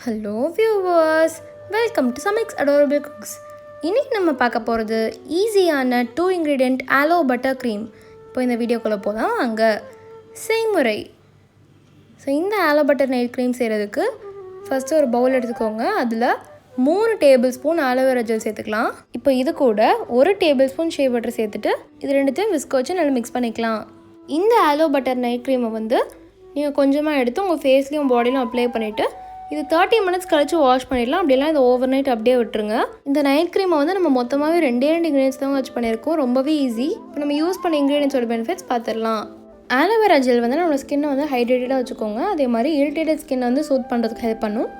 Hello viewers, welcome to Sami's adorable cooks. இன்றைக்கி நம்ம பார்க்க போகிறது ஈஸியான 2 இன்க்ரீடியண்ட் ஆலோ பட்டர் க்ரீம். இப்போ இந்த வீடியோக்குள்ளே போகலாம் அங்கே செய்முறை. இந்த ஆலோ பட்டர் நைட் க்ரீம் செய்கிறதுக்கு ஃபஸ்ட்டு ஒரு பவுல் எடுத்துக்கோங்க. அதில் 3 டேபிள் ஸ்பூன் ஆலோவேரா ஜெல் சேர்த்துக்கலாம். இப்போ இது கூட 1 டேபிள் ஸ்பூன் ஷே பட்டர் சேர்த்துட்டு இது ரெண்டுத்தையும் விஸ்க் வச்சு நல்லா மிக்ஸ் பண்ணிக்கலாம். இந்த ஆலோ பட்டர் நைட் க்ரீமை நீங்கள் கொஞ்சமாக எடுத்து உங்கள் ஃபேஸ்லேயும் பாடியிலும் அப்ளை பண்ணிவிட்டு இது 30 மினிட்ஸ் கழிச்சு வாஷ் பண்ணிடலாம். அப்படிலாம் இது ஓவர் நைட் அப்படியே விட்டுருங்க. இந்த நைட் க்ரீமை நம்ம மொத்தமாகவே 2 இன்க்ரீடியன்ஸ் தான் வச்சு பண்ணியிருக்கோம். ரொம்பவே ஈஸி. இப்போ நம்ம யூஸ் பண்ண இன்க்ரீடியன்ஸோட பெனிஃபிட்ஸ் பார்த்துடலாம். ஆலோவேரா ஜெல் நம்ம ஸ்கின்னை ஹைட்ரேட்டடாக வச்சுக்கோங்க. அதே மாதிரி இரிட்டேட்டட் ஸ்கின்னை சூட் பண்ணுறதுக்கு ஹெல்ப் பண்ணும்.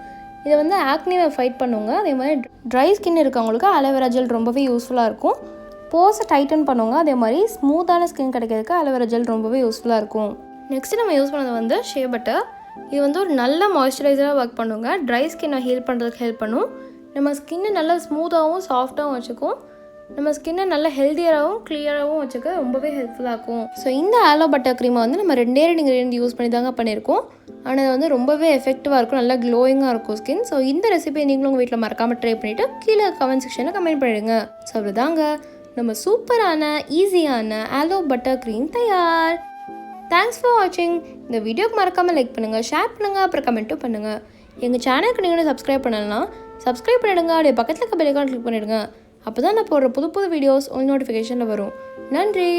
இதை ஆக்னிவை ஃபைட் பண்ணுங்க. அதே மாதிரி ட்ரை ஸ்கின் இருக்கவங்களுக்கு ஆலோவேரா ஜெல் ரொம்பவே யூஸ்ஃபுல்லாக இருக்கும். போஸை டைட்டன் பண்ணுங்க. அதே மாதிரி ஸ்மூத்தான ஸ்கின் கிடைக்கிறதுக்கு ஆலோவேரா ஜெல் ரொம்பவே யூஸ்ஃபுல்லாக இருக்கும். நெக்ஸ்ட்டு நம்ம யூஸ் பண்ணது ஷே பட்டர். இது ஒரு நல்ல மாய்ஸ்சரைசராக ஒர்க் பண்ணுங்க. ட்ரை ஸ்கின்னை ஹீல் பண்ணுறதுக்கு ஹெல்ப் பண்ணும். நம்ம ஸ்கின்னை நல்லா ஸ்மூத்தாகவும் சாஃப்டாகவும் வச்சுக்கும். நம்ம ஸ்கின்னை நல்லா ஹெல்த்தியராகவும் கிளியராகவும் வச்சுக்க ரொம்பவே ஹெல்ப்ஃபுல்லாக இருக்கும். இந்த ஆலோ பட்டர் க்ரீமை நம்ம 2 இன்க்ரீடியன்ட் யூஸ் பண்ணி தாங்க பண்ணியிருக்கோம். ஆனால் அது ரொம்பவே எஃபெக்டிவாக இருக்கும். நல்லா க்ளோயிங்காக இருக்கும் ஸ்கின். இந்த ரெசிபியை நீங்களும் உங்கள் வீட்டில் மறக்காமல் ட்ரை பண்ணிவிட்டு கீழே கமெண்ட் செக்ஷனில் கமெண்ட் பண்ணிவிடுங்க. அதுதாங்க நம்ம சூப்பரான ஈஸியான ஆலோ பட்டர் க்ரீம் தயார். தேங்க்ஸ் ஃபார் வாட்சிங். இந்த வீடியோக்கு மறக்காமல் லைக் பண்ணுங்கள், ஷேர் பண்ணுங்கள், அப்புறம் கமெண்ட்டும் பண்ணுங்கள். எங்கள் சேனலுக்கு நீங்கள் சப்ஸ்கிரைப் பண்ணலாம், சப்ஸ்கிரைப் பண்ணிவிடுங்க. அப்படியே பக்கத்தில் இருக்க பெல் ஐகான் கிளிக் பண்ணிவிடுங்க. அப்போ தான் நான் போடுற புது வீடியோஸ் உங்களுக்கு நோட்டிஃபிகேஷனில் வரும். நன்றி.